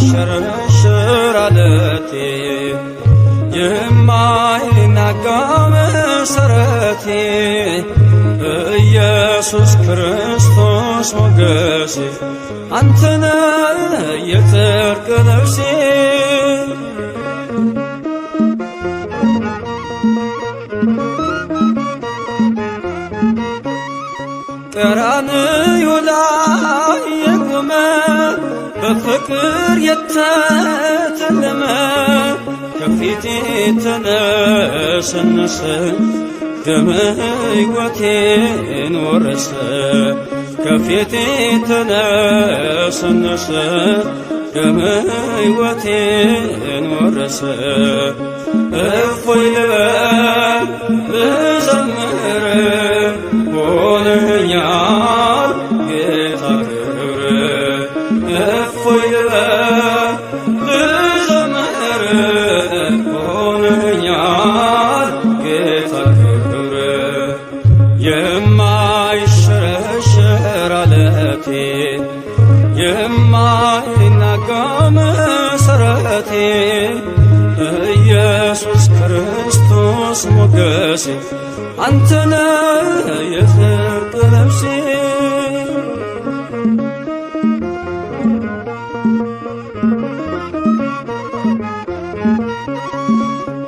የማይሸረሸር ዓለቴ የማይናጋ መሠረቴ ኢየሱስ ክርስቶስ ሞገሴ አንተነ የጽድቅ ልብሴ ቀራንዮ ላይ የቆመ በፍቅር የተተለመ ከፊቴ ተነሰነሰ ደመ ሕይወቴን ወረሰ ከፊቴ ተነሰነሰ ደመ ሕይወቴን ወረሰ እፎይ ልበል ልዘምር ሆነኛል ጌታ ክብር እፎይ ልበል ልዘምር ሆነኛል ጌታ ክብር የማይሸረሸር ዓለቴ የማይናጋ መሠረቴ ኢየሱስ ክርስቶስ ሞገሴ አንተነ የጽድቅ ልብሴ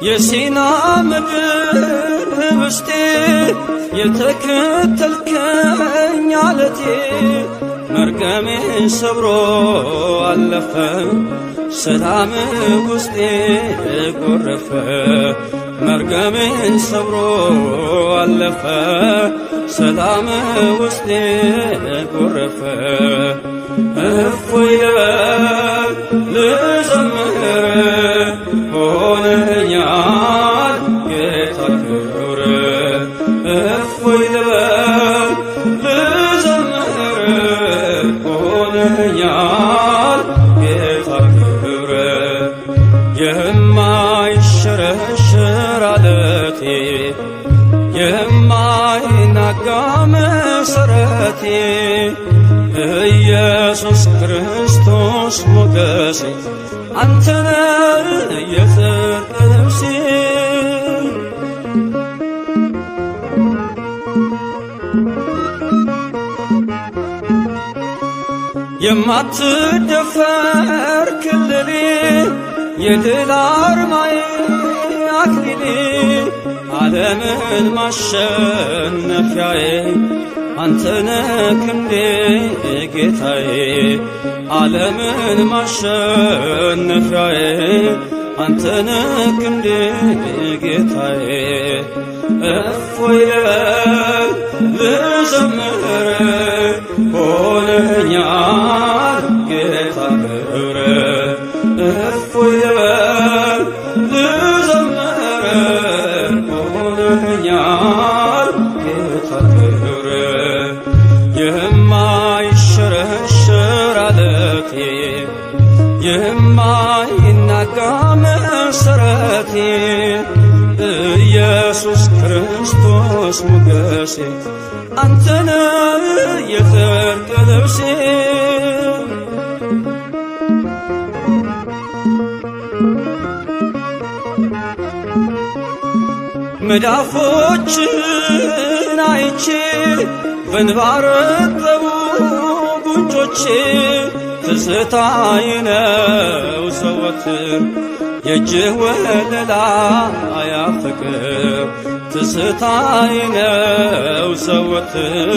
የሲና ምድር ኅብስቴ የተከተልከኝ ዓለቴ መርገሜን ሰብሮ አለፈ ሰላም ውስጤ ጎረፈ መርገሜን ሰብሮ አለፈ ሰላም ውስጤ ጎረፈ እፎይ ልበል ልዘምር ሆነኛል ጌታ ክብር እፎይ ልበል ልዘምር ሆነኛል ጌታ ክብር የማይሸረሸር ዓለቴ የማይናጋ መሠረቴ ኢየሱስ ክርስቶስ ሞገሴ አንተነ የጽድቅ ልብሴ የማትደፈር ክልሌ የድል አርማዬ አክሊሌ ዓለምን ማሸነፊያዬ አንተነ ክንዴ ጌታዬ ዓለምን ማሸነፊያዬ አንተነ ክንዴ ጌታዬ እፎይ ልበል ልዘምር ሆነኛል ጌታ ክብር እፎይ ልበል ልዘምር ሆነኛል ጌታ ክብር የማይሸረሸር ዓለቴ የማይናጋ መሠረቴ ኢየሱስ ክርስቶስ ሞገሴ አንተነ የጽድቅ ልብሴ መዳፎችን አይቼ በእንባ ረጠቡ ጉንጮቼ ትዝታዬ ነው ዘወትር የእጅህ ወለላ ፍቅር ትዝታዬ ነው ዘወትር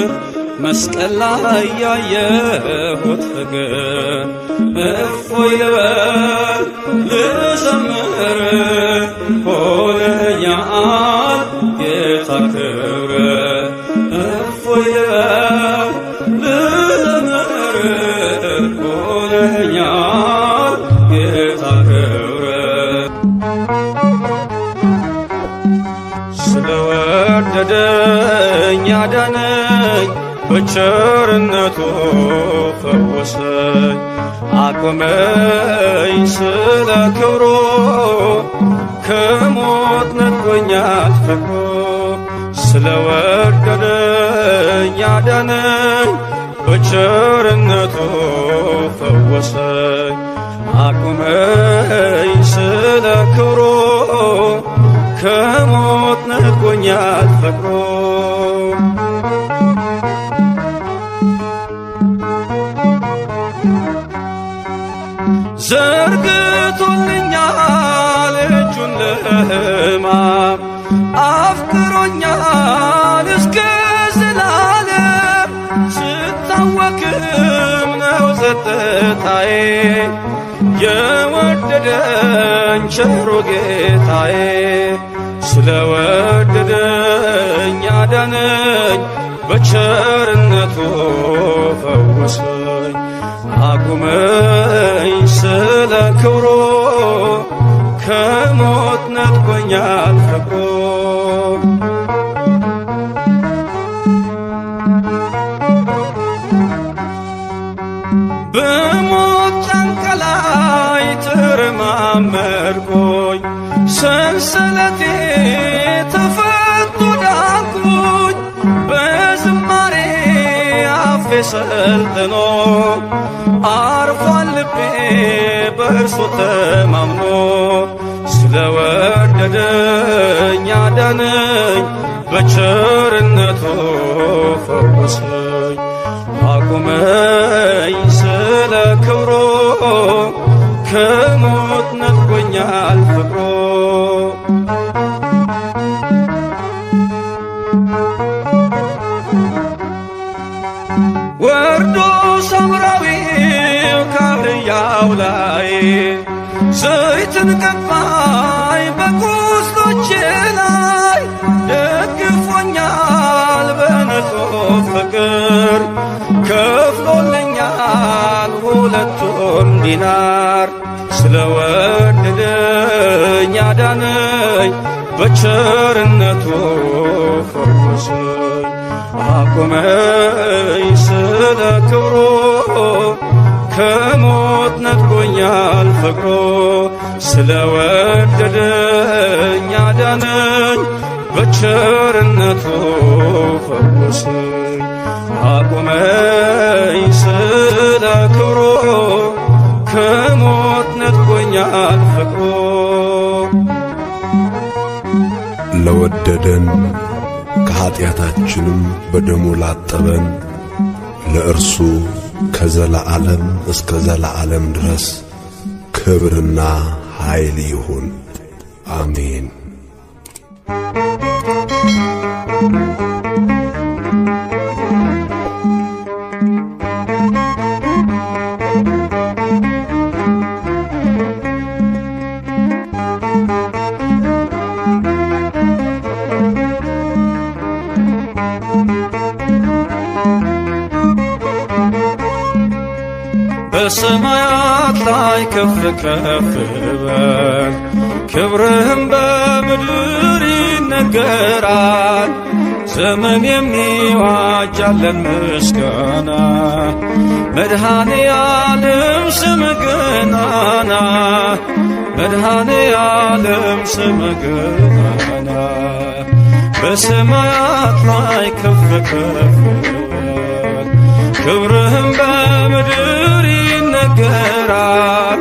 መስቀል ላይ ያየሁት ፍቅር እፎይ ልበል ልዘምር ሆነኛል ጌታ ክብር እፎይ ልበል ልዘምር ሆነኛል ጌታ ክብር ስለወደደኝ ያዳነኝ በቸርነቱ ፈወሰኝ አቆመኝ ስለ ክብሩ ከሞት ነጥቆኛል ፍቅሩ ስለወደደኝ ያዳነኝ በቸርነቱ ፈወሰኝ አቁመኝ ስለ ክብሩ ከሞት ነጥቆኛል ፍቅሩ ዘርግቶልኛል እጁን ለሕማም አፍቅሮኛል እስከ ዘላለም ስታወክም ነው ጸጥታዬ የወደደኝ ቸሩ ጌታዬ ስለወደደኝ አዳነኝ በቸርነቱ ፈወሰኝ አቁመኝ ስለ ክብሩ ከሞት ነጥቆኛል ፍቅሩ በሞት ጫንቃ ላይ ተረማመድኩኝ ሰንሰለቴ ተፈቶ ዳንኩኝ በዝማሬ አፌ ሰልጥኖ አርፏል ልቤ በእርሱ ተማምኖ ስለወደደኝ አዳነኝ በቸርነቱ ፈወሰኝ አቁመኝ ስለ ክብሩ ከሞት ነጥቆኛል ፍቅሩ ወርዶ ሳምራዊው ካህያው ላይ ዘይትን ቀባኝ በቁስሎቼ ላይ ደግፎኛል በነጦ ፍቅር ከፍሎልኛል ሁለቱን ዲናር ስለወደደኝ አዳነኝ በቸርነቱ ፈወሰኝ አቁመኝ ስለ ክብሩ ከሞት ነጥቆኛል ፍቅሩ ስለወደደኝ አዳነኝ በቸርነቱ ፈወሰኝ አቁመኝ ስለ ክብሩ ከሞት ነጥቆኛል ፍቅሩ ለወደደን ከኀጢአታችንም በደሙ ላጠበን ለእርሱ ከዘላዓለም እስከ ዘላዓለም ድረስ ክብርና ኃይል ይሁን አሜን። በሰማያት ላይ ከፍ ከፍ በል ክብርህም በምድር ይነገራል ዘመን የሚዋጃለን ምስጋና መድኃኔ ዓለም ስምህ ገናና መድኃኔ ዓለም ስምህ ገናና በሰማያት ላይ ከፍ ከፍ በል ክብርህም በምድር ይነገራል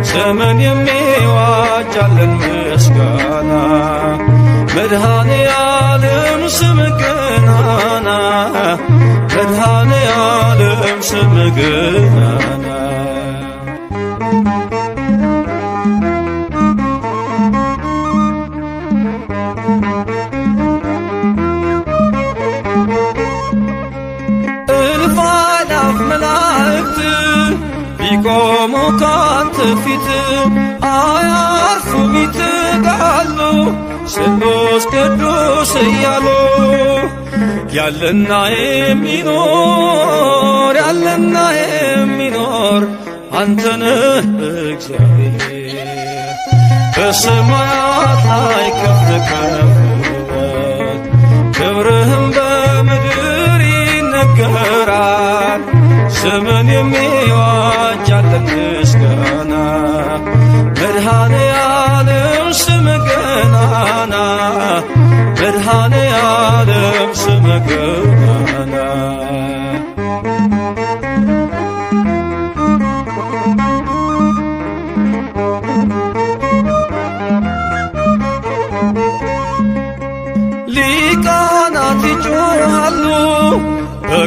ዘመን የሚዋጃለን ምስጋና መድኃኔ ዓለም ስምህ ገናና መድኃኔ ዓለም ስምህ ገናና እልፍ አእላፍ መላእክት ቢቆሙ ካንተ ፊት አያርፉም ይትጋሉ ስሉስ ቅዱስ እያሉ ያለና የሚኖር ያለና የሚኖር አንተነህ እግዚአብሔር በሰማያት ላይ ከፍ ከፍ በል ክብርህም በምድር ይነገራል ዘመን የሚዋጃለን ምስጋና መድኃኔ ዓለም ስምህ ገናና መድኃኔ ዓለም ስምህ ገናና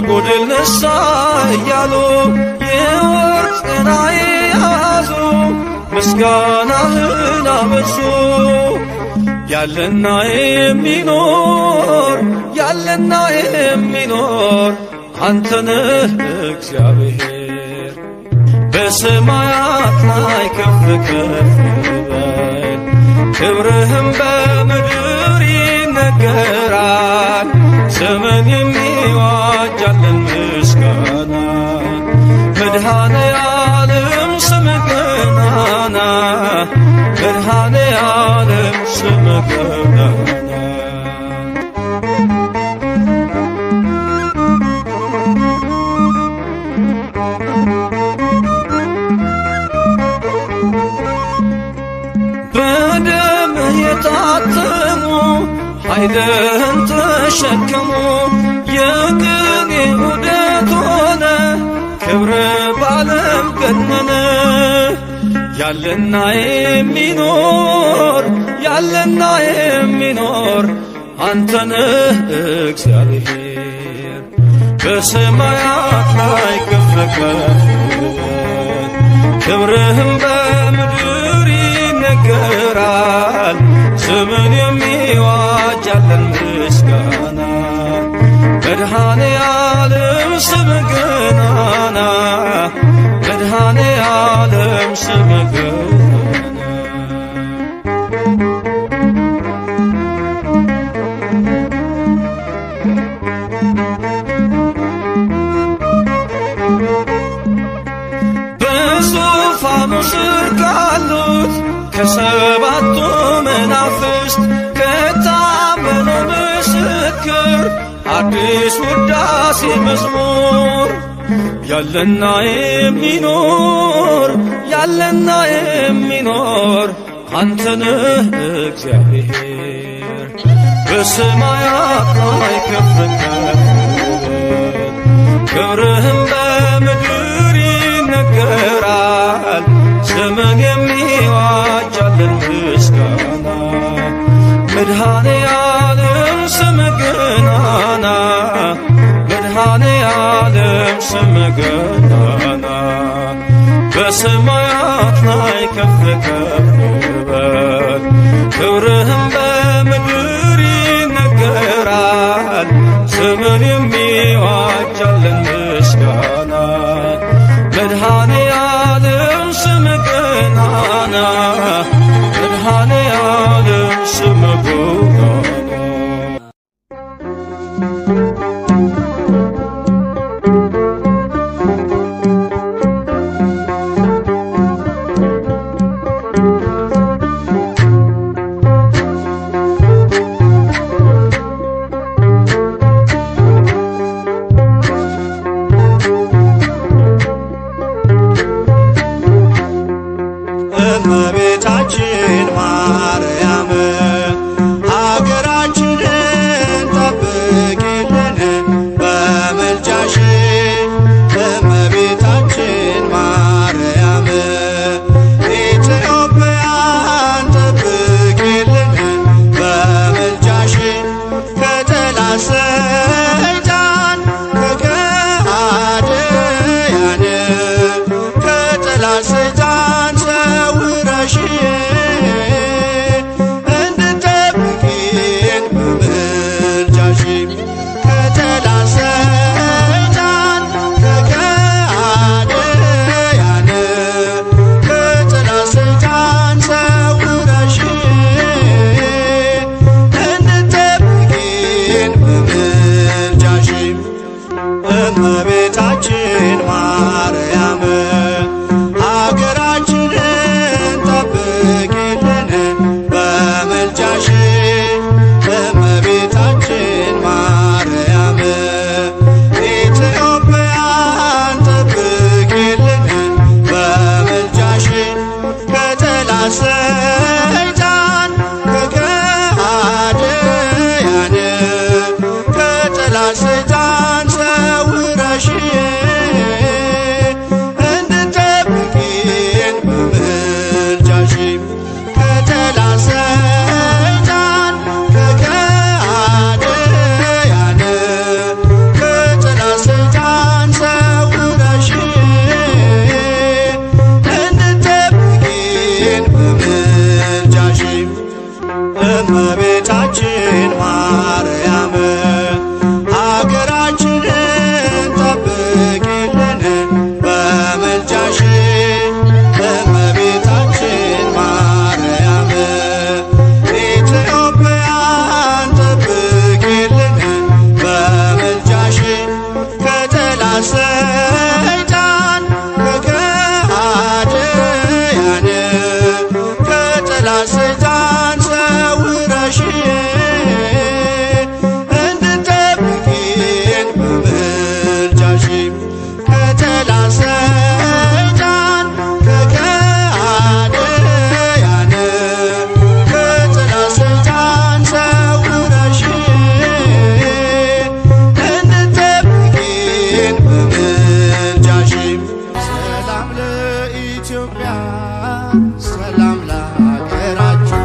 ጎድል ነሳ እያሉ የወርቅ ጽና ያዙ ምስጋናህን አበዙ። ያለና የሚኖር ያለና የሚኖር አንተነህ እግዚአብሔር በሰማያት ላይ ከፍ ከፍ በል ክብርህም በምድር ይነገራል። ዘመን የሚዋጃለን ምስጋና መድኃኔ ዓለም ስምህ ገናና መድኃኔ ዓለም ስምህ ገናና በደምህ የታተሙ ኃይልህን ተሸከሙ የቅኔ ዑደት ሆነ ክብር ባለም ገነነ። ያለና የሚኖር ያለና የሚኖር አንተነህ እግዚአብሔር በሰማያት ላይ ከፍ ከፍ ክብርህም በምድር ይነገራል። ዘመን የሚዋጃለን ምስጋና መድኃኔ ዓለም ስምህ ገናና መድኃኔ ዓለም ስምህ ገናና በዙፋኑ ስር ካሉት ከሰባቱ መናፍስት ከታመነው ምስክር አዲስ ውዳሴ መዝሙር ያለና የሚኖር ያለና የሚኖር አንተነህ እግዚአብሔር በሰማያት ላይ ከፍ ከፍ ክብርህም በምድር ይነገራል። ዘመን የሚዋጃለን ምስጋና መድኃኔ ዓለም ስምህ ገናና መድኃኔ ዓለም ስምህ ገናና በሰማያት ላይ ከፍ ከፍ በል ክብርህም በምድር ይነገራል። ዘመን የሚዋጃለን ምስጋና መድኃኔ ዓለም ስምህ ገናና መድኃኔ ዓለም ስምህ ገናና ለኢትዮጵያ ሰላም ለሀገራችን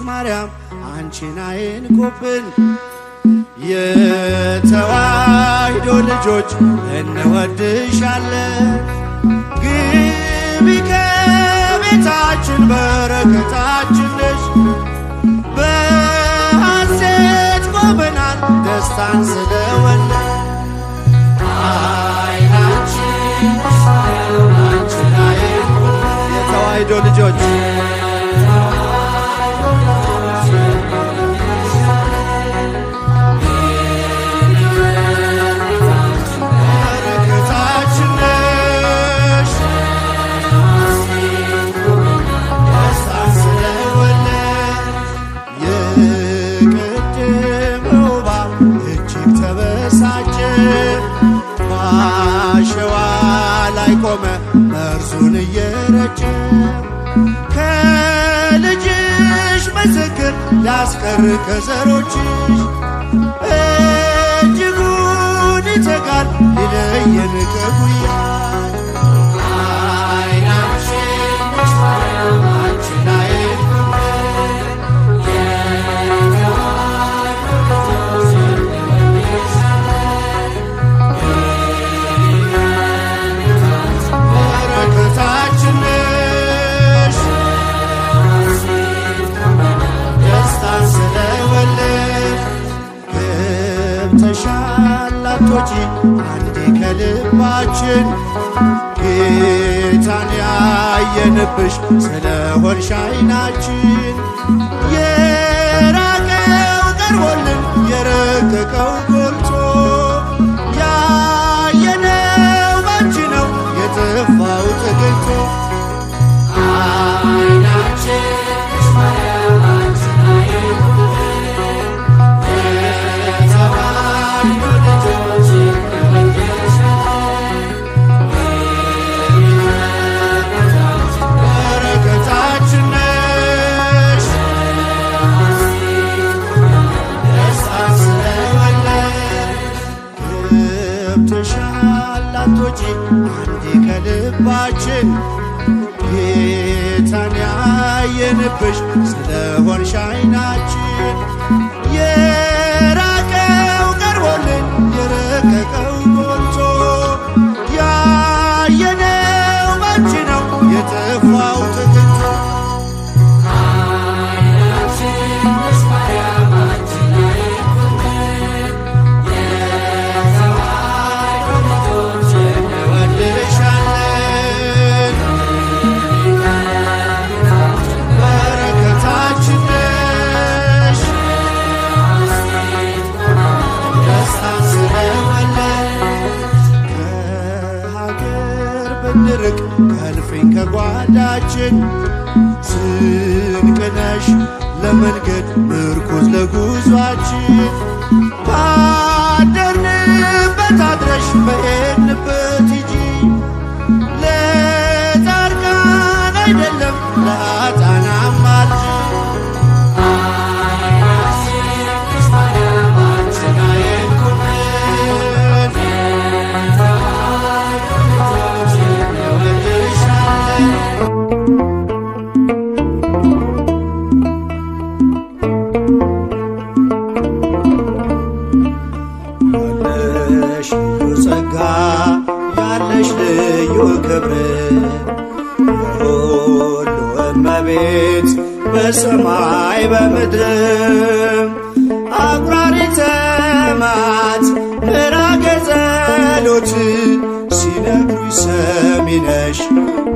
ማርያም አንቺን አይንኩብን የተዋሕዶ ልጆች እንወድሻለን። ግቢ ከቤታችን በረከታችን ነሽ። በሐሴት ቆመናል ደስታን ስለወለድ አይናችን አንቺን አይንኩብን የተዋሕዶ ልጆች ቆመ መርዙን እየረጨ ከልጅሽ ምስክር ሊያስቀር ከዘሮችሽ እጅጉን ይተጋል ሊለየን ከጉያሽ አይናችን ማርያም አንቺን ተሻላቶች አንዴ ከልባችን ጌታን ያየንብሽ ስለሆንሽ አይናችን የራቀው ቀርቦልን የረቀቀው ጎልቶ ያየነው ባንቺ ነው የጠፋው ተገልጦ አይናችን ላቶች አንዴ ከልባችን ጌታን ያየንብሽ ስለሆንሽ አይናችን የራቀው ቀርቦልን የረቀቀው ጎልቶ ያየነው ባንቺ ነው የጠፋው ተገኝቶ አይናችን ስንቅነሽ ለመንገድ ምርኩዝ ለጉዟችን ባደርንበት አድረሽ በሄድንበት ሂጂ ለጻድቃን አይደለም ለኃጥአንም አልጂ ያለሽ ልዩ ክብር የሁሉ እመቤት በሰማይ በምድር አቁራሪተ መዓት ምዕራገ ጸሎት ሲነግሩኝ ሰሚ ነሽ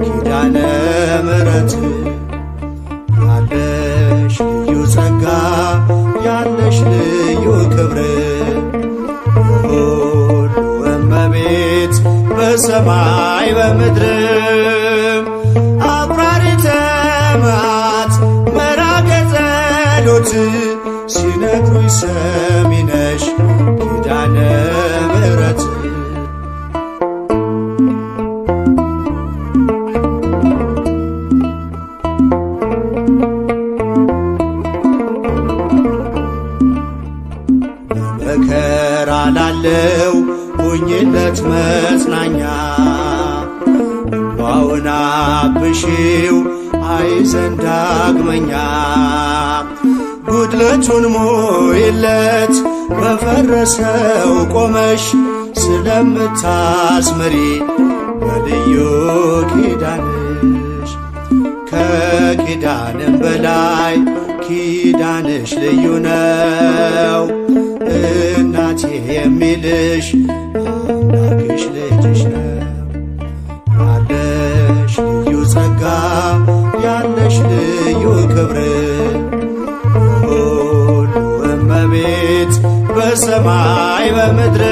ኪዳነ ምሕረት ያለሽ ልዩ ጸጋ ያለሽ ልዩ ክብር የሁሉ እመቤት በሰማይ በምድር አቁራሪተ መዓት ምዕራገ ጸሎት ሲነግሩኝ ሰሚ ነሽ ኪዳነ ምሕረት በመከራ ላለው ሁኝለት መጽናኛ እንባውን አብሺው አይዘን ዳግመኛ ጉድለቱን ሞይለት በፈረሰው ቆመሽ ስለምታስምሪ በልዩ ኪዳንሽ ከኪዳንም በላይ ኪዳንሽ ልዩ ነው እናቴ የሚልሽ አምላክሽ ልጅሽ ነው ያለሽ ልዩ ጸጋ ያለሽ ልዩ ክብር የሁሉ እመቤት በሰማይ በምድር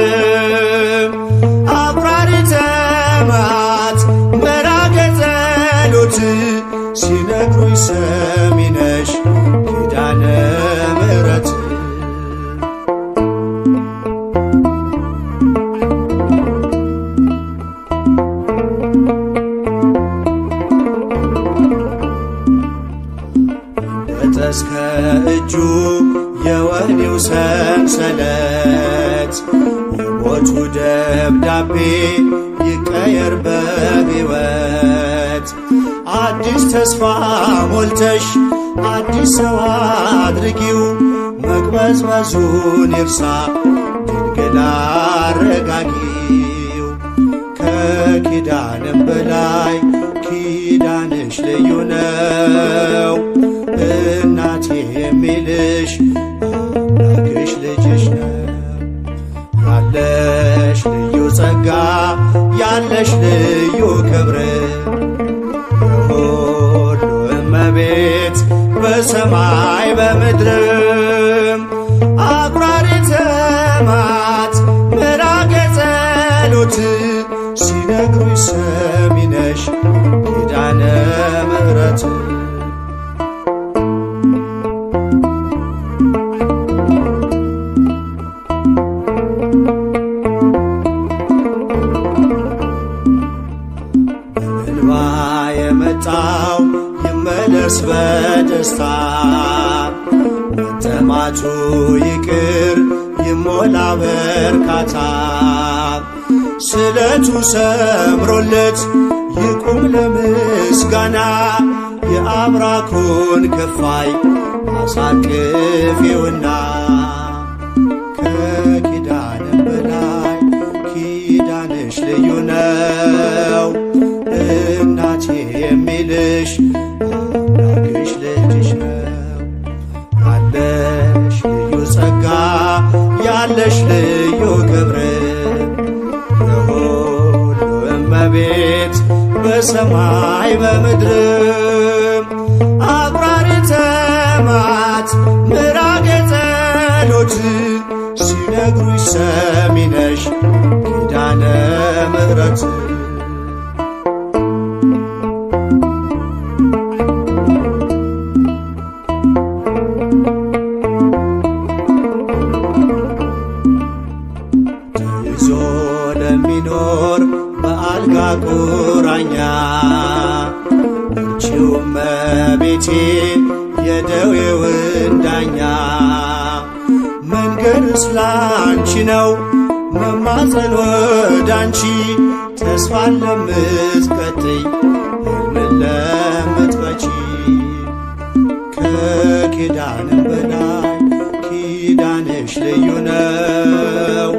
አቁራሪተ መዓት ምዕራገ ጸሎት ሲነግሩኝ ሰሚ ነሽ ኪዳነ ምሕረት እስከ እጁ የወህኒው ሰንሰለት የሞቱ ደብዳቤ ይቀየር በሕይወት አዲስ ተስፋ ሞልተሽ አዲስ ሰው አድርጊው መቅበዝበዙን ይርሳ ድንግል አረጋጊው ከኪዳንም በላይ ኪዳንሽ ልዩ ነው እናቴ የሚልሽ አምላክሽ ልጅሽ ነው ያለሽ ልዩ ጸጋ ያለሽ ልዩ ክብር የሁሉ እመቤት በሰማይ በምድር አቁራሪተ መዓት ምዕራገ ጸሎት ሲነግሩኝ ሰሚ ነሽ ኪዳነ ምሕረት የመጣው ይመለስ በደስታ መጠማቱ ይቅር ይሞላ በርካታ ስለቱ ሰምሮለት ይቁም ለምስጋና የአብራኩን ክፋይ አሳቅፊውና ከኪዳንም በላይ ኪዳንሽ ልዩ ነው እናቴ የሚልሽ አምላክሽ ልጅሽ ነው ያለሽ ልዩ ጸጋ ያለሽ ልዩ ክብር የሁሉ እመቤት በሰማይ በምድር አቁራሪተ መዓት ምዕራገ ጸሎት ሲነግሩኝ ሰሚ ነሽ ኪዳነ ምሕረት መድኃኒቴ የደዌውን ዳኛ መንገድስ ላንቺ ነው መማፀን ወዳንቺ ተስፋን ለምትቀጥይ ሕልምን ለምትፈቺ ከኪዳንም በላይ ኪዳንሽ ልዩ ነው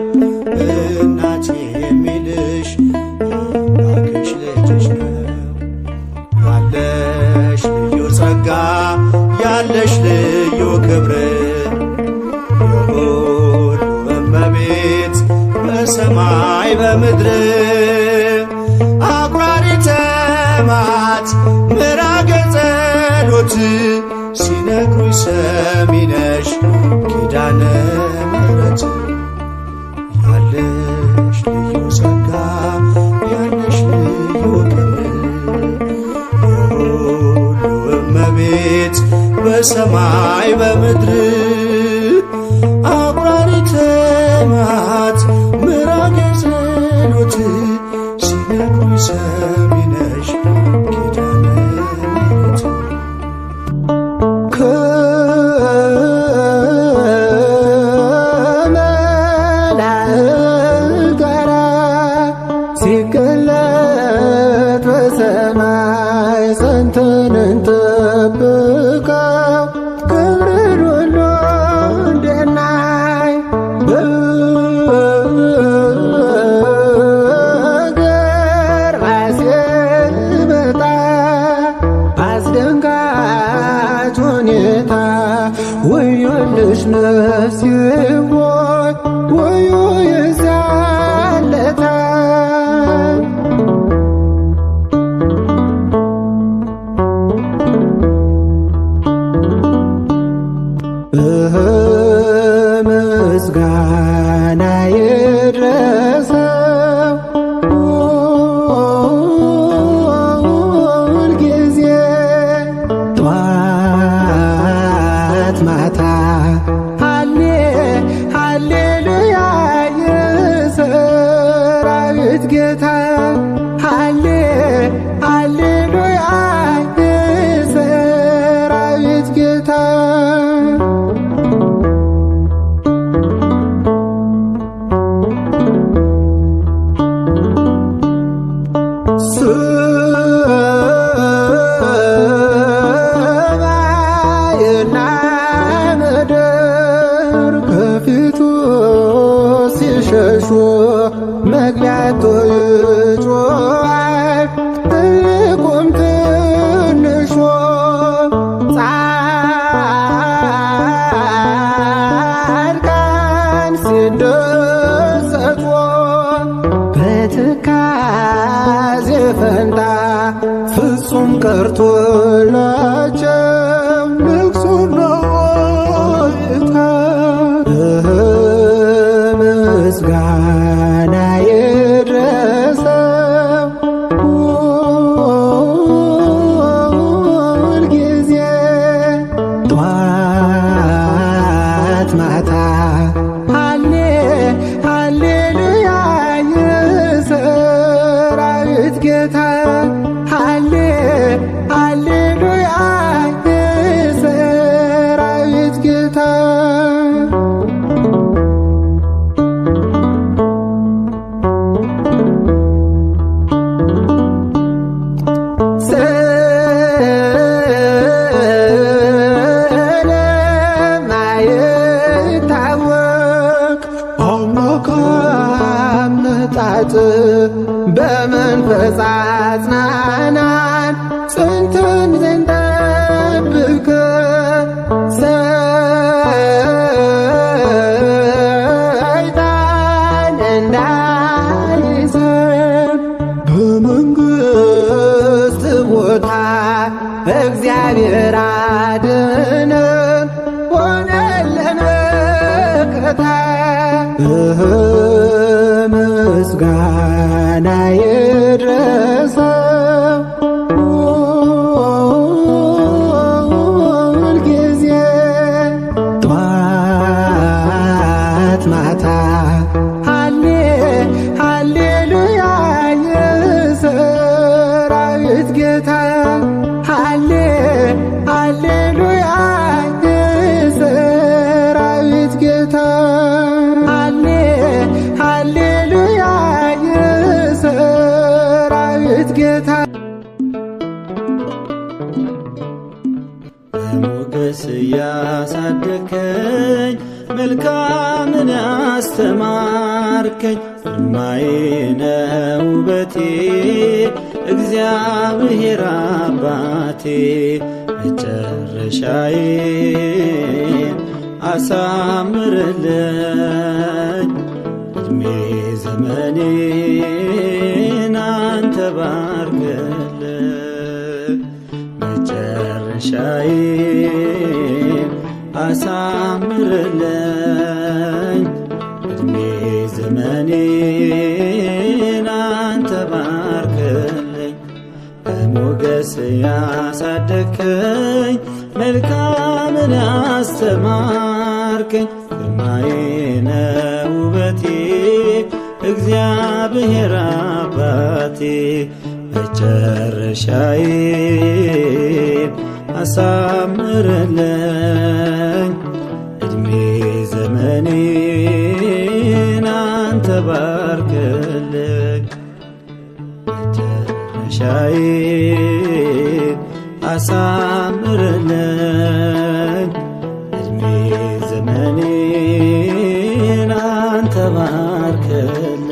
እናቴ የሚልሽ አምላክሽ ልጅሽ ነው። ያለሽ ልዩ ጸጋ ያለሽ ልዩ ክብር የሁሉ እመቤት በሰማይ በምድር አቁራሪተ መዓት ምራገ ጸሎት ሲነግሩኝ ሰሚ ነሽ ኪዳነ ምሕረት ያለሽ ልዩ ጸጋ ያለሽ ልዩ ክብር የሁሉ እመቤት በሰማይ በምድር አቁራሪተ መዓት ምራገ ጸሎት ሲነግሩኝ ሰሚ ነሽ ኪዳነ ምሕረት ከመላእክት ጋር ሲገለጥ በሰማይ ጸንተን እንጠብቀው ክብርን ሁሉ እንድናይ በገርማሴ ሲመጣ አስደንጋጭ ሁኔታ ወዮልሽ ነፍሴ ሆይ ወዮ የዚያን ዕለት ምስጋና ይድረሰው ሁልጊዜ ጠዋት ማታ ሃሌሉያ የሰራዊት ጌታ ሃሌሉያ የሰራዊት ጌታ ሰማይና ምድር ከፊቱ ሲሸሹ መግቢያቱ ይጮኻል ትልቁም ትንሹ ጻድቃን ሲደሰቱ በትካዜ ፈንታ ፍጹም ቀርቶላቸው ልቅሶና ዋይታ ምስጋና ይድረሰው ሁልጊዜ ጠዋት ማታ ሃሌሉያ የሰራዊት ጌታ ሃሌሉያ የሰራዊት ጌታ ስለማይታወቅ አምላክ አመጣጥ በመንፈስ አጽናናን ጸንተን ዘንጠብቅ ሰይጣን እንዳይዘን በመንግሥት ቦታ እግዚአብሔር አድነን ሆነልን መከታ ምስጋና ይድረሰው ሁልጊዜ ጠዋት ማታ ሃሌሉያ የሰራዊት ጌታ በሞገስ ያሳደከኝ መልካምን ያስተማርከኝ ግርማዬ ነው ውበቴ እግዚአብሔር አባቴ መጨረሻዬን አሳምርልኝ እድሜ ዘመኔን አንተ ባርክልኝ መጨረሻዬን አሳምርልኝ እድሜ ዘመኔን አንተ ባርክልኝ በሞገስ ያሳደከኝ መልካምን ያስተማርከኝ ግርማዬ ነው ውበቴ እግዚአብሔር አባቴ መጨረሻዬን አሳምርልኝ እድሜ ዘመኔን አንተ ባርክልኝ መጨረሻዬን አሳምርልኝ እድሜ ዘመኔን አንተ ባርክልኝ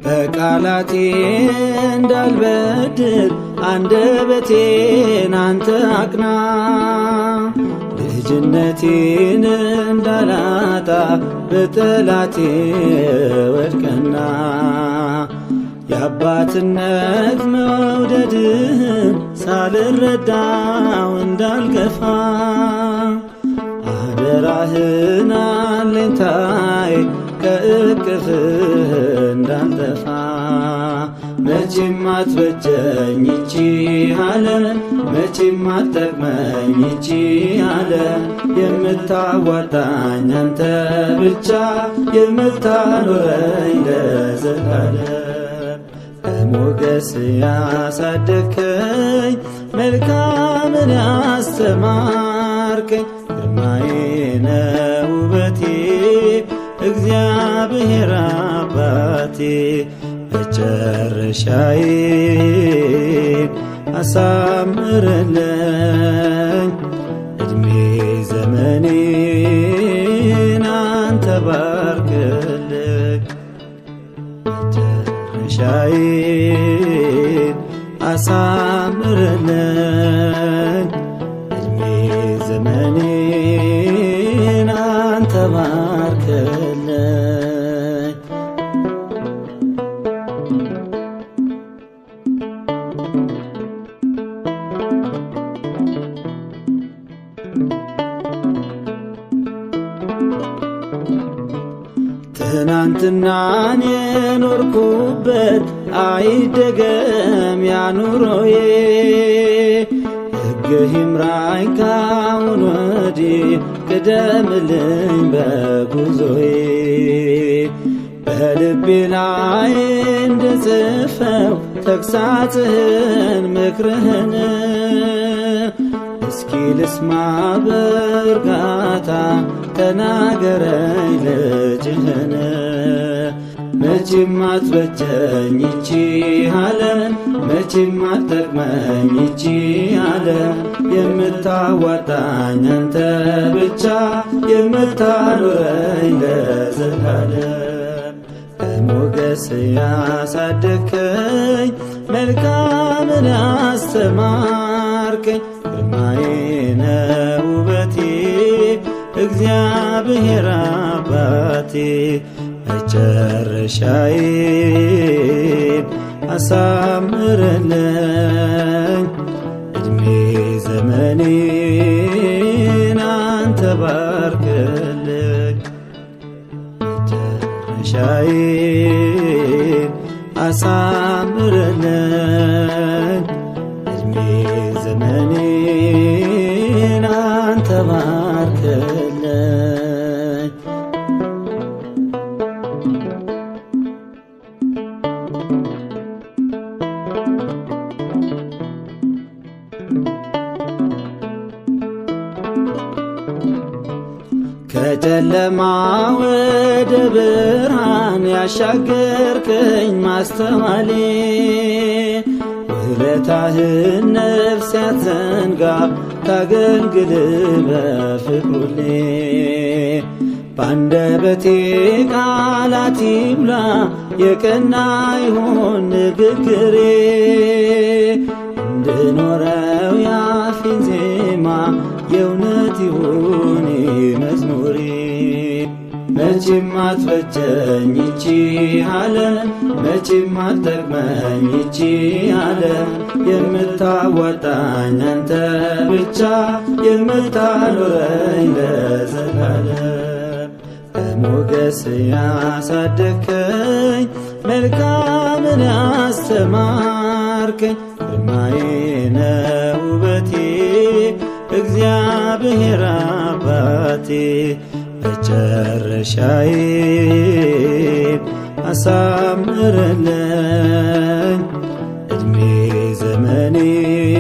በቃላቴ እንዳልበድል አንደበቴን አንተ አቅና ልጅነቴን እንዳላጣ በጠላቴ ወድቅና የአባትነት መውደድህን ሳልረዳው እንዳልገፋ አደራህን አለኝታዬ ከእቅፍህ እንዳልጠፋ መቼም አትበጀኝ ይቺ ዓለም መቼም አትጠቅመኝ ይቺ ዓለም የምታዋጣኝ አንተ ብቻ የምታኖረኝ ለዘላለም በሞገስ ያሳደከኝ መልካምን ያስተማርከኝ ግርማዬ ነው ውበቴ እግዚአብሔር አባቴ መጨረሻዬን አሳምርልኝ እድሜ ዘመኔን አንተ ባርክልኝ መጨረሻዬን አሳምርልኝ እድሜ ዘመኔን አንተ ባርክልኝ ትናንትናን የኖርኩበት አይደገም ያኑሮዬ ሕግህ ይምራኝ ካሁን ወዲህ ቅደምልኝ በጉዞዬ በልቤ ላይ እንድጽፈው ተግሣጽህን ምክርህን እስኪ ልስማ በእርጋታ ተናገረኝ ልጅህን መቼም አትበጀኝ ይቺ ዓለም መቼም አትጠቅመኝ ይቺ ዓለም የምታዋጣኝ አንተ ብቻ የምታኖረኝ ለዘላለም በሞገስ ያሳደከኝ መልካምን ያስተማርከኝ ግርማዬ ነው ውበቴ እግዚአብሔር አባቴ መጨረሻዬን አሳምርልኝ እድሜ ዘመኔን አንተ ባርክልኝ መጨረሻዬን አሳምርልኝ እድሜ ዘመኔን አንተ ባርክልኝ ከጨለማ ወደ ብርሃን ያሻገርከኝ ማስተዋሌ ውለታህን ነፍስ ያትዘንጋ ታገልግል በፍቅሩሌ ባንደበቴ ቃላት ይብላ የቀና ይሆን ንግግሬ እንድኖረው ያፊን ዜማ የእውነት ይሁን መዝሙሬ መቼም አትበጀኝ ይቺ ዓለም መቼም አትጠቅመኝ ይቺ ዓለም የምታዋጣኝ አንተ ብቻ የምታኖረኝ ለዘላለም በሞገስ ያሳደግከኝ መልካምን ያስተማርከኝ ግርማዬ ነህ ውበቴ እግዚአብሔር አባቴ መጨረሻዬን አሳምርልኝ ዕድሜ ዘመኔን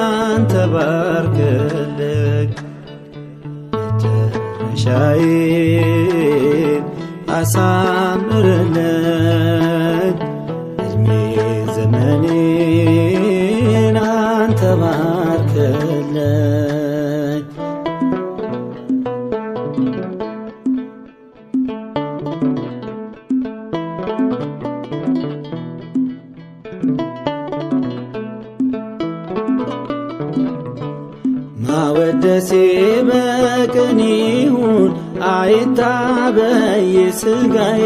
አንተ ባርክልኝ መጨረሻዬን አሳምርልኝ ዕድሜ ዘመኔን አንተ ባርክልኝ ማወደሴ በቅን ይሁን አይታበይ ሥጋዬ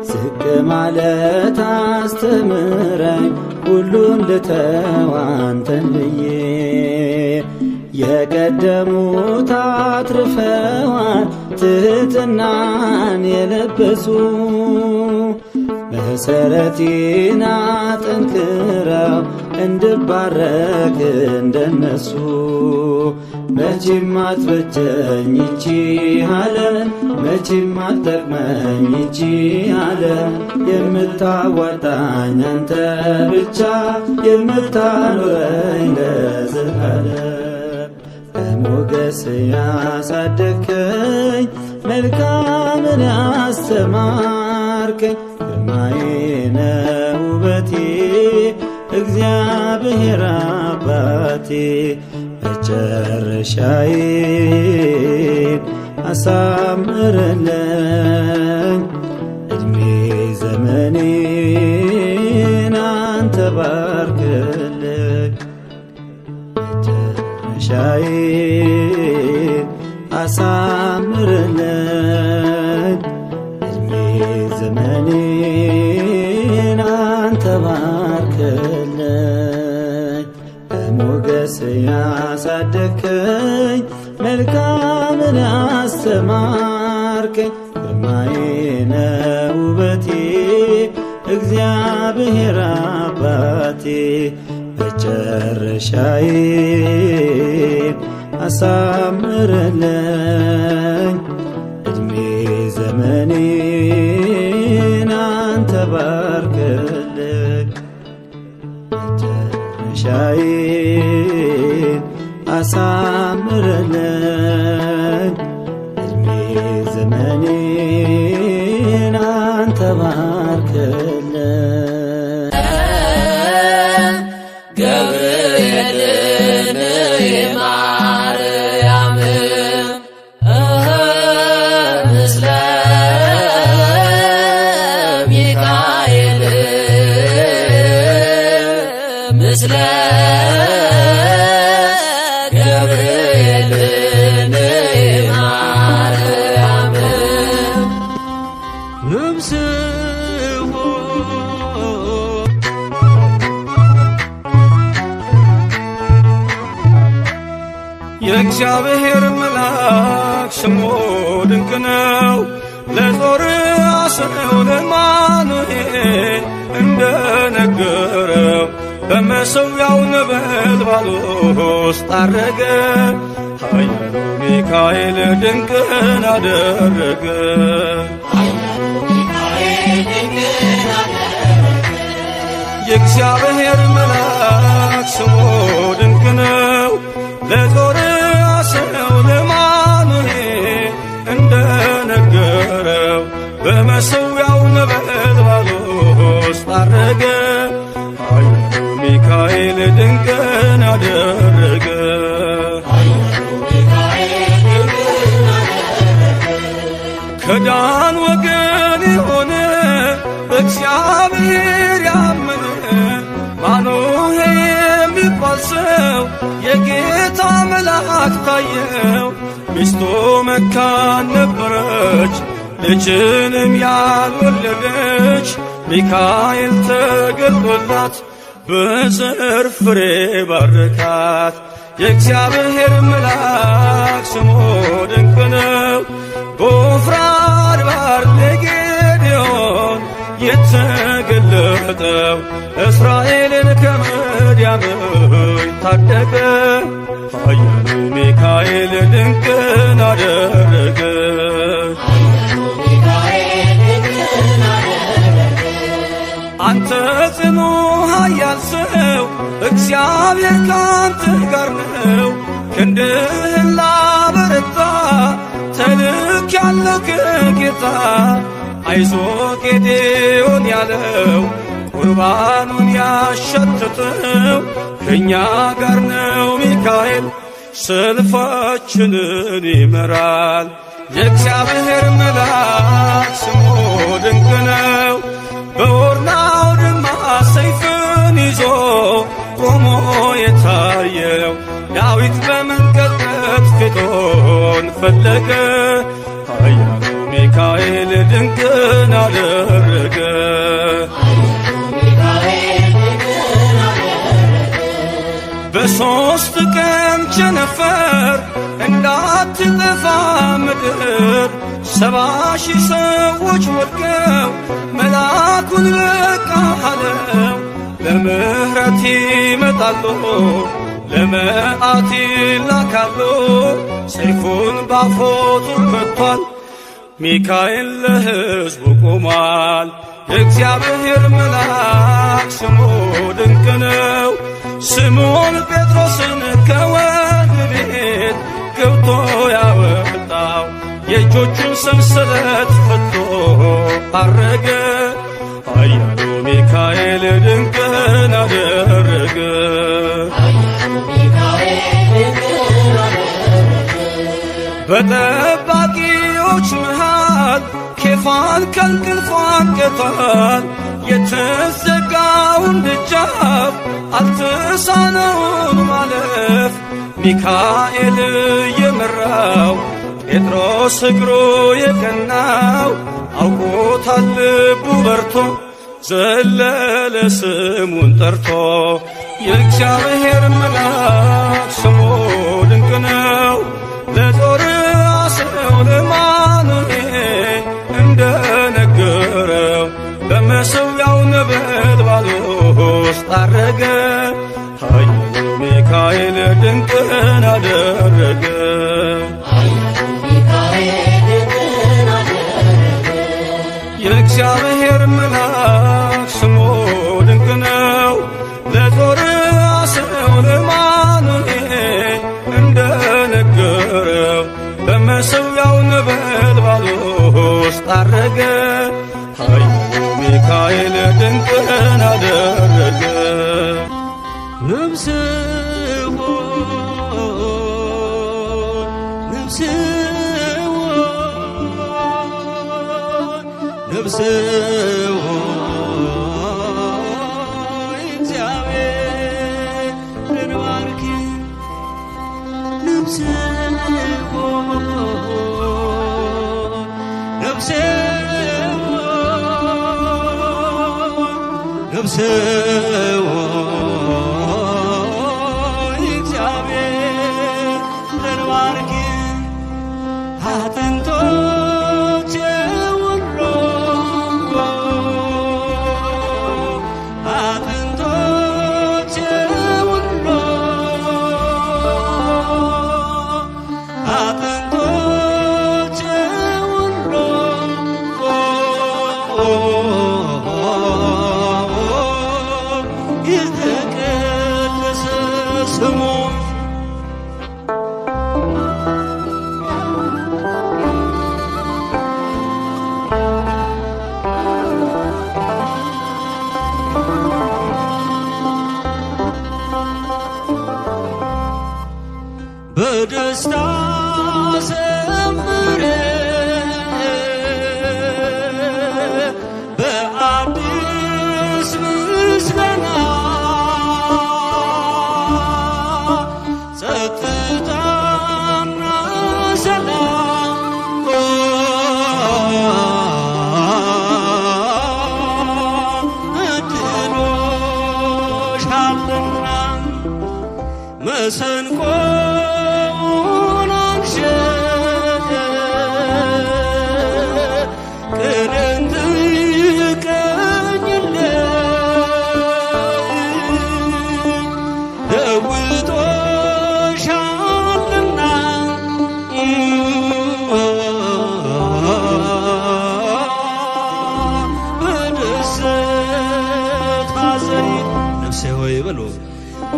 ዝቅ ማለት አስተምረኝ ሁሉን ልተው አንተን ብዬ የቀደሙት አትርፈዋል ትሕትናን የለበሱ መሠረቴን አጠንክረው እንድባረክ እንደነሱ መቼም አትበጀኝ ይቺ ዓለም መቼም አትጠቅመኝ ይቺ ዓለም የምታዋጣኝ አንተ ብቻ የምታኖረኝ ለዘላለም በሞገስ ያሳደግከኝ መልካምን ያስተማርከኝ ግርማዬ ነህ ውበቴ እግዚአብሔር አባቴ መጨረሻዬን አሳምርልኝ ዕድሜ ዘመኔን አንተ ባርክልኝ መጨረሻዬን አሳምርልኝ ዕድሜ ዘመኔን አንተ ባርክልኝ በሞገስ ያሳደግከኝ መልካምን ያስተማርከኝ ግርማዬ ነህ ውበቴ እግዚአብሔር አባቴ መጨረሻዬን አሳምርልኝ ዕድሜ ዘመኔን አንተ ባርክልኝ መጨረሻዬን አሳምርልኝ ዕድሜ ዘመኔን አንተ ባርክልኝ ገብርኤልን የማርያም ምስለ ሚካኤል ምስለ ገብርኤልን የማርያም ንብስዎ የእግዚአብሔር መልአክ ስሙ ድንቅ ነው። ለዞርዓ ሰው ለማኑኤል እንደነገረው በመሠዊያው ነበልባል ውስጥ አረገ። ኃያሉ ሚካኤል ድንቅን አደረገ። የእግዚአብሔር መልአክ ስሙ ድንቅ ነው። ለዞርዓ ሰው ለማ የመዳን ወገን የሆነ በእግዚአብሔር ያመነ ማኑሄ የሚባል ሰው የጌታ መልአክ ታየው። ሚስቱ መካን ነበረች፣ ልጅንም ያልወለደች። ሚካኤል ተገልጦላት በዘር ፍሬ ባረካት። የእግዚአብሔር መልአክ ስሙ ድንቅ ነው። በዖፍራ አድባር ለጌዴዎን የተገለጠው እስራኤልን ከምድያም ታደገ። ኃያሉ ሚካኤል ድንቅን አደረገ። አንተ ጽኑ ኃያል ሰው እግዚአብሔር ካንተ ጋር ነው። ክንድህን ላበረታ ተልኬአለሁ ከጌታ። አይዞ ጌዴዎን ያለው ቁርባኑን ያሸተተው ከእኛ ጋር ነው ሚካኤል ሰልፋችንን ይመራል። የእግዚአብሔር መልአክ ስሙ ድንቅ ነው። በኦርናው ድማ ሰይፍን ይዞ ቆሞ የታየው ዳዊት በመንቀጥቀጥ ፊቱን ፈለገ። ኃያሉ ሚካኤል ድንቅን አደረገ። በሦስት ቀን ቸነፈር እንዳትጠፋ ምድር 70,000 ሰዎች ወድቀው መልአኩን በቃ አለው። ለምሕረት ይመጣሉ፣ ለመዓት ይላካሉ። ሰይፉን ባፎቱ ከቷል፣ ሚካኤል ለሕዝቡ ቆሟል። የእግዚአብሔር መልአክ ስሙ ድንቅ ነው። ስምዖን ጴጥሮስን ከወህኒ ቤት ገብቶ ያወጣው የእጆቹን ሰንሰለት ፈቶ አረገ። ኃያሉ ሚካኤል ድንቅን አደረገ። በጠባቂዎች መሃል ኬፋን ከእንቅልፉ አንቅቷል። የተዘጋውን ደጃፍ አልተሳነውን ማለፍ ሚካኤል የመራው ጴጥሮስ እግሩ የቀናው አውቆታል ልቡ በርቶ ዘለለ ስሙን ጠርቶ። የእግዚአብሔር መልአክ ስሙ ድንቅ ነው። ለጦር አስረው ለማኑሄ እንደነገረው በመሠዊያው ነበልባል ውስጥ አረገ። ኃያሉ ሚካኤል ድንቅን አደረገ። የእግዚአብሔር መልአክ ስሙ ድንቅ ነው። ለጦር አስረው ለማኑሄ እንደነገረው በመሠዊያው ነበልባል ውስጥ አረገ። ኃያሉ ሚካኤል ድንቅን አደረገ። እግዚአብሔርን ባርኪ ነፍሴ እግዚአብሔርን ባርኪ አጥንቶቼ ሁሉ የተቀደሰ ስሙ በደስታ ዘምር የሰውን አንሸ ቅንን ትቀኝለት ለውጦሻልና በደስታ ዘይ ነፍሴ ሆይ በሉ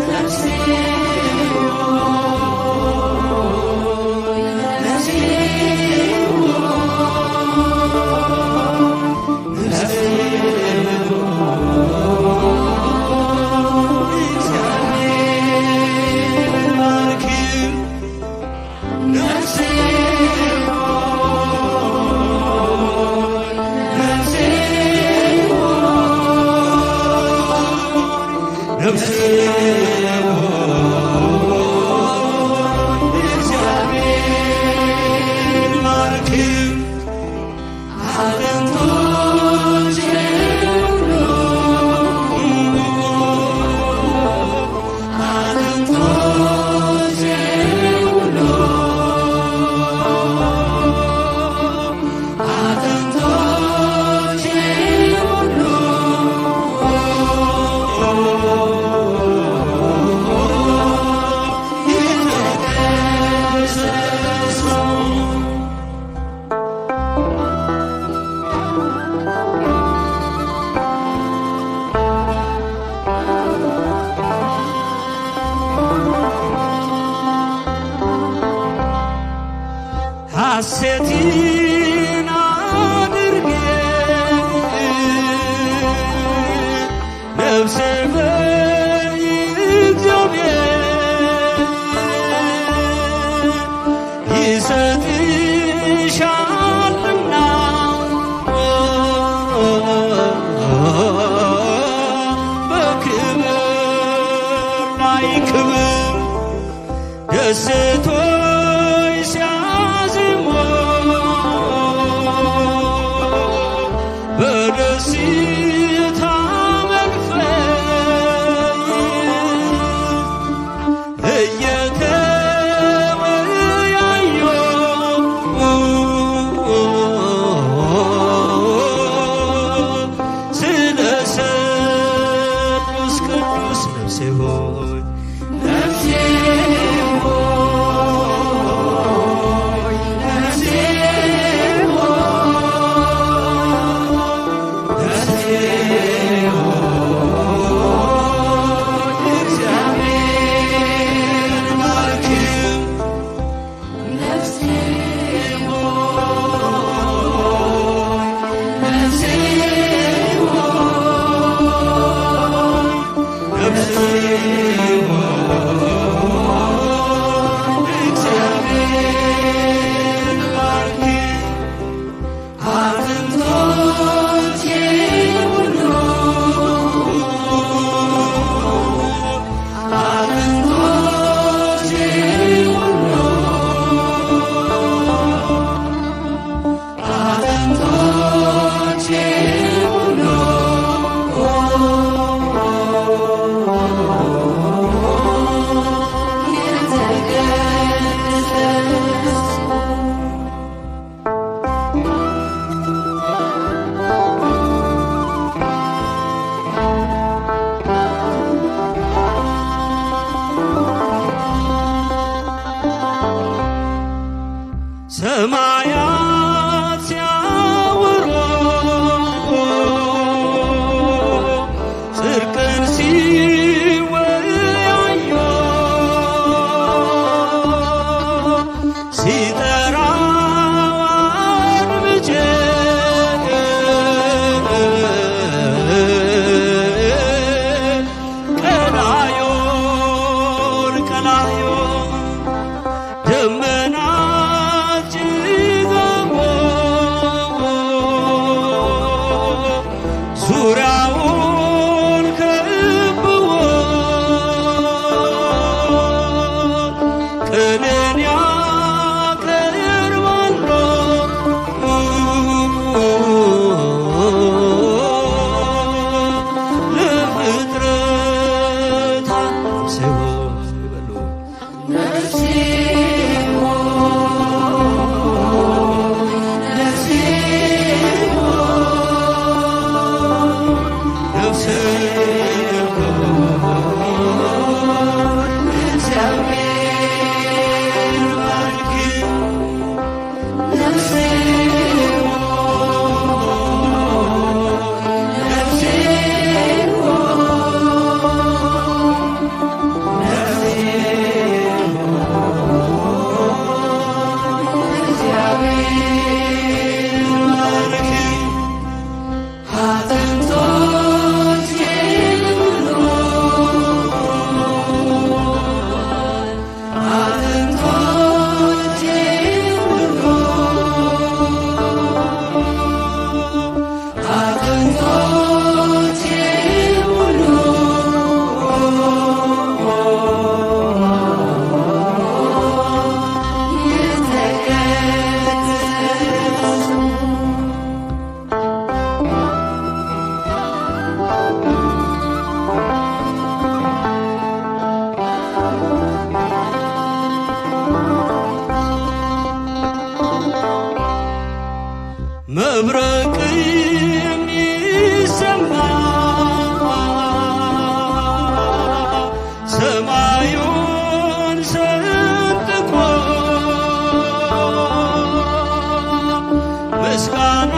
ነፍሴ ሐሴትን አድርጌ ነፍሴ በእግዚአብሔር ይሰጥሻልና በክብር ላይ ክብር ደስቶ በደስታ መንፈስ እየተወያዩ ስለ ስሉስ ቅዱስ ነፍሴ ሆይ ነፍሴ ሰማያት ሲያወሩ ጽድቅን ሲወያዩ ሲጠራው አድምጬ ቀላዩን ደመና ዙሪያውን ከብቦ ቅንን ያቀርባሉ ለፍጥረታት ሲሆን ይበሉ መብረቅም ይሰማ ሰማዩን ሰንጥቆ ምስጋና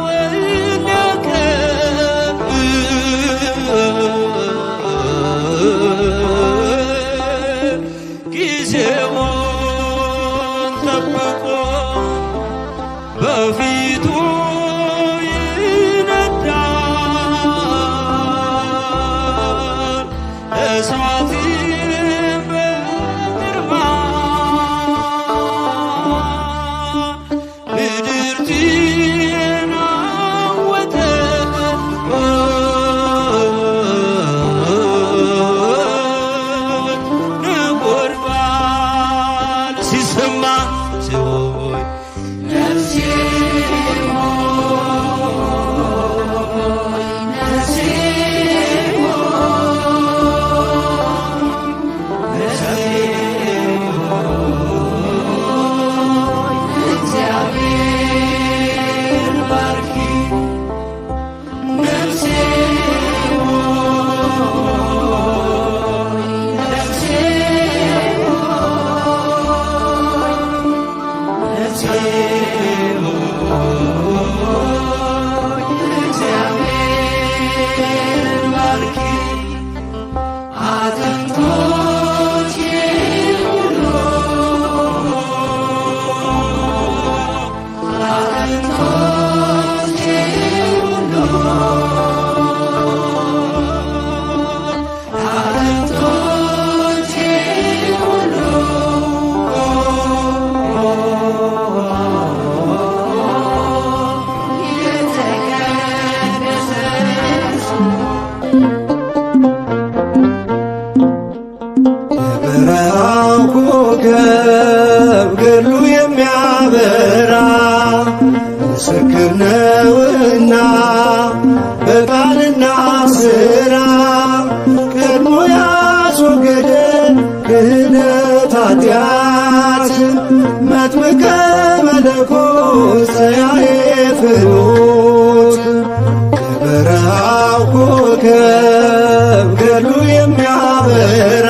ወለቀ ጊዜውን ጠብቆ በፊቱ ይነዳል እሳት በግርማ ምድር ትናወጠ ነጎድጓድ ሲሰማ ሲሆይ የበረሃው ኮከብ ገድሉ የሚያበራ ምስክር ነውና በቃልና ሥራ ቀድሞ ያስወገደ ክህደት ኃጢአት መጥምቀ መለኮት ፀያየ ፍኖት የበረሃው ኮከብ ገድሉ የሚያበራ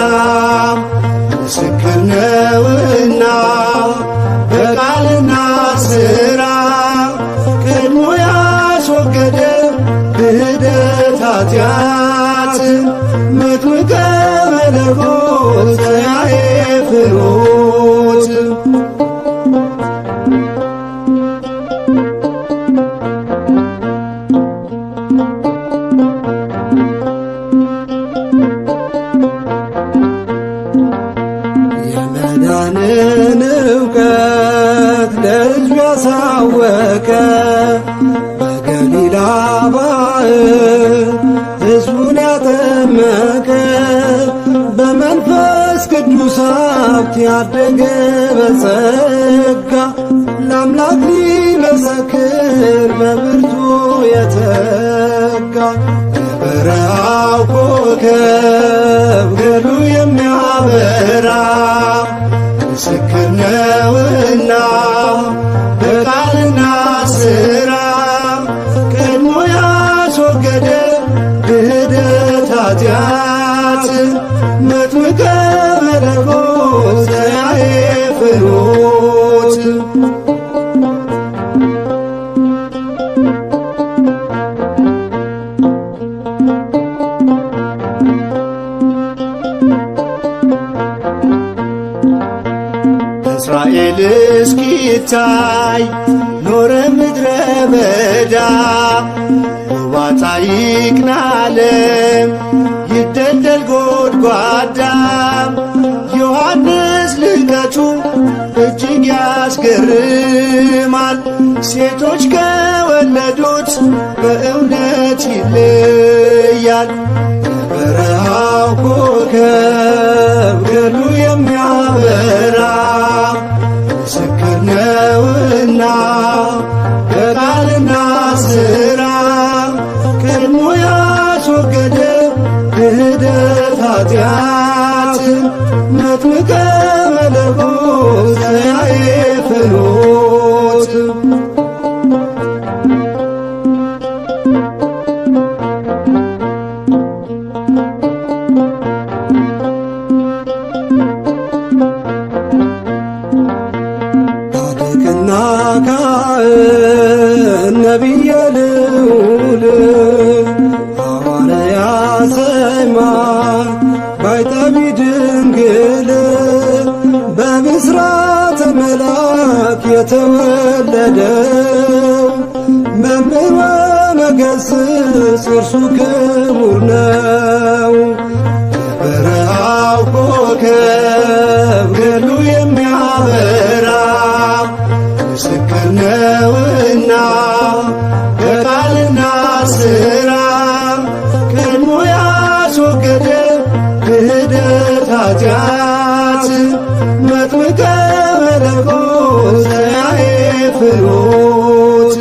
ምስክር ነውና በቃልና ሥራ ቀድሞ ያስወገደ ክህደት ኃጢአት መጥምቀ መለኮት ፀያየ ፍኖት የመዳንን እውቀት ለሕዝብ ያሳወቀ በገሊላ ባሕር ሕዝቡን ያጠመቀ በመንፈስ ቅዱስ ሀብት ያደገ በጸጋ ለአምላክ ሊመሰክር በብርቱ የተጋ የበረሃው ኮከብ ገድሉ የሚያ የሚያበራ ምስክር ነውና በቃልና ሥራ ቀድሞ ያስወገደ ክህደት ኃጢአት መጥምቀ መለኮት ዘያዕቆብ ፍኖት እስራኤል እስኪታይ ኖረ ምድረ በዳ ውባታ ይቅናለም ይደልደል ጎድጓዳ ዮሐንስ ልቀቱ እጅግ ያስገርማል ሴቶች ከወለዱት በእውነት ይለያል በረሃው ኮከብ ገድሉ የሚያበራ ምስክር ነውና በቃልና ሥራ ቀድሞ ያስወገደ ክህደት ኃጢአት መጥምቀ መለኮት ዘያዕቆብ ፍኖት ጻድቅና ካህን ነቢየ ልዑል ሐዋርያ ሰማይ ባይጠቢ ድንግል በብስራተ መልአክ የተወለደው መምህር ወመገሥጽ እርሱ ክቡር ነው። በበረሃው ኮከብ ገድሉ የሚያበራ ምስክር ነውና በቃልና ሥራ ቀድሞ ያስወገደ ክህደት ኃጢአት መጥምቀ መለኮት ዘያዕቆብ ፍኖት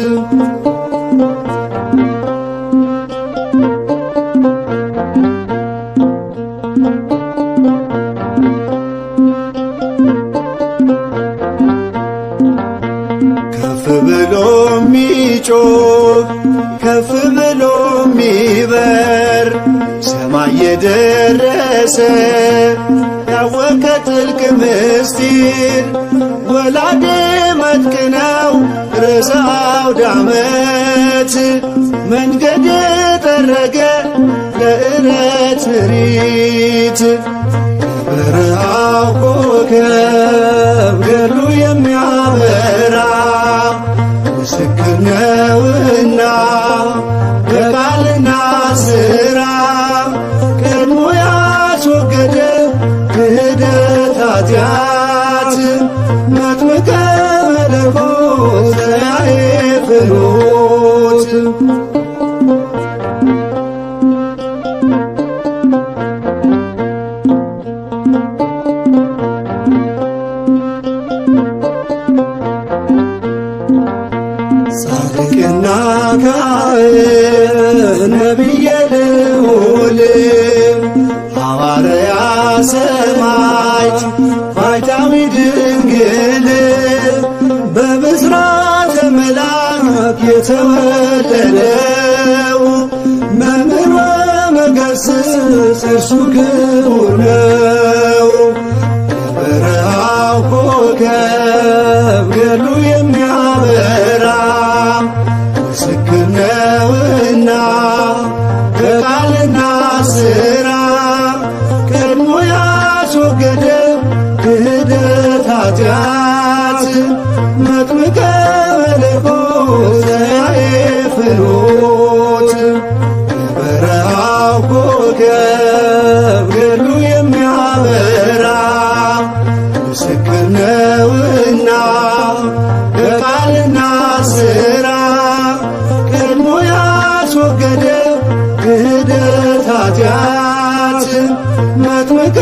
ከፍ ብሎ ሚጮህ ከፍ ብሎ ሚበር ሰማይ የደረሰ ያወቀ ጥልቅ ምስጢር ወላዴ መጥምቅ ነው ርዕሰ አውደ ዓመት መንገድ የጠረገ ለዕለት ምሪት በበረሃው ኮከብ ገድሉ የሚያበራ ምስክር ነውና በቃልና ሥራ ቀድሞ ያስወገደ ክህደት ኃጢአት መጥምቀ መለኮት ዘያዕቆብ ፍኖት ጻድቅና ካህን ነቢየ ልዑል ሐዋርያ ሰማዕት ባይታዊ ድንግል በብስራተ መልአክ የተወለደው መምህር ወመገሥጽ እርሱ ክቡር ነው። በበረሃው ኮከብ ገድሉ የሚያበራ ምስክር ነውና በቃልና ሥራ ቀድሞ ያስወገደ ክህደት ኃጢአት መጥምቀ መለኮት ዘያዕቆብ ፍኖት በበረሃው ኮከብ ገድሉ የሚያበራ ምስክር ነውና በቃልና ሥራ ቀድሞ ያስወገደ ክህደት ኃጢአት መጥምቀ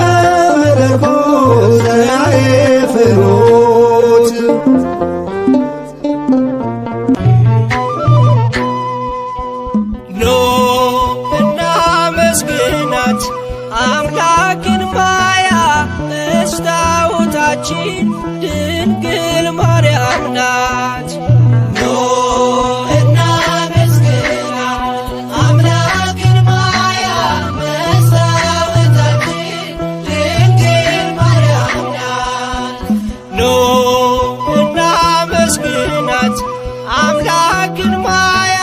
መለኮት ዘያዕቆብ ፍኖት ኑ እናመስግናት አምላክን ማያት መስታወታችን ድንግል ማርያም ናት። ኑ እናመስግናት አምላክን ማያ መስታወታችን ድንግል ማርያም ናት። ኑ እናመስግናት አምላክን ማያ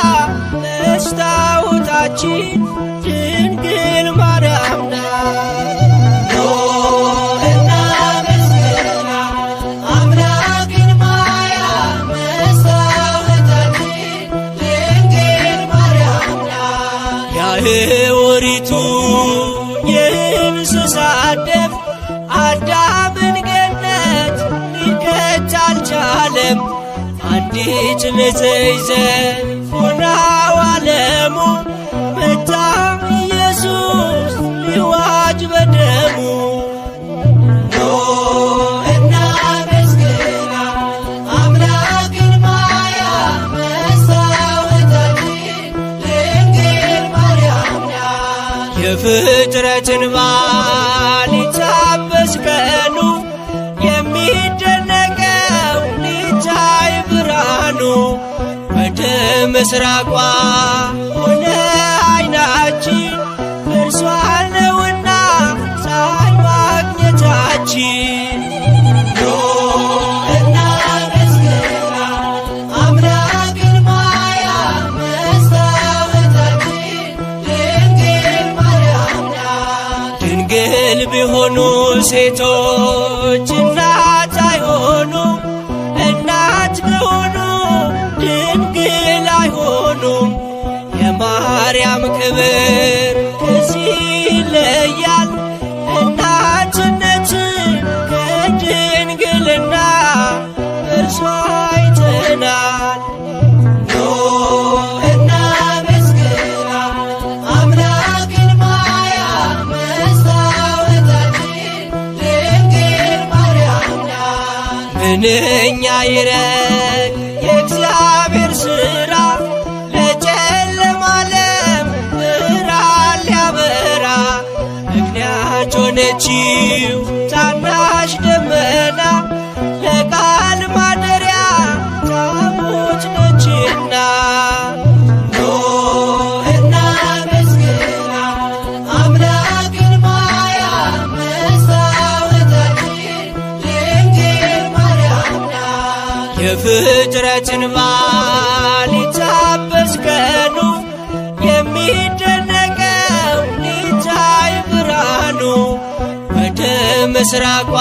መስታወታችን ድንግል ማርያም ናት። ኑ እናመስግናት አምላክን ማያ መስታወታችን ድንግል ማርያም ናት። የኦሪቱ የእንስሳት ደም አዳምን ገነት ሊከት አልቻለም። አንዲት ንጽሕት ዘር ሆናው ዓለሙ መታ ኢየሱስ ሊዋጅ በደሙ። ኑ እናመስግናት አምላክን ማያ መስታወታችን ድንግል ማርያም ናት። የፍጥረትን ባል ሊታበስ ቀኑ የሚደነቀው ሊታይ ብርሃኑ ወደ ምስራቋ ሆነ ዓይናችን እርሷን ነውና ፀሐይ ማግኘታችን። ኑ እናመስግናት አምላክን ማያ መስታወታችን ድንግል ማርያም ናት። ድንግል ቢሆኑ ሴቶች እናት አይሆኑም፣ እናት ቢሆኑ ድንግል አይሆኑም። የማርያም ክብር ከዚህ ይለያል፣ እናትነትን ከድንግልና እርሷ አይተናል። ኑ እናመስግናት አምላክን ማያ መስታወታችን ድንግል ማርያም ናት። ምንኛ ይረግ የእግዚአብሔር ሥራ ለጨለማ ዓለም ብርሃን ሊያበራ ምክንያት ሆነችው ታናሽ ደመና ለቃል ማደሪያ ታቦት ነችና። ኑ እናመስግናት አምላክን ማያ መስታወታችን ድንግል ማርያም ናት። የፍጥረትን ባል ሊታበስ ቀኑ የሚደነቀው ሊታይ ብርሃኑ ወደ ምስራቋ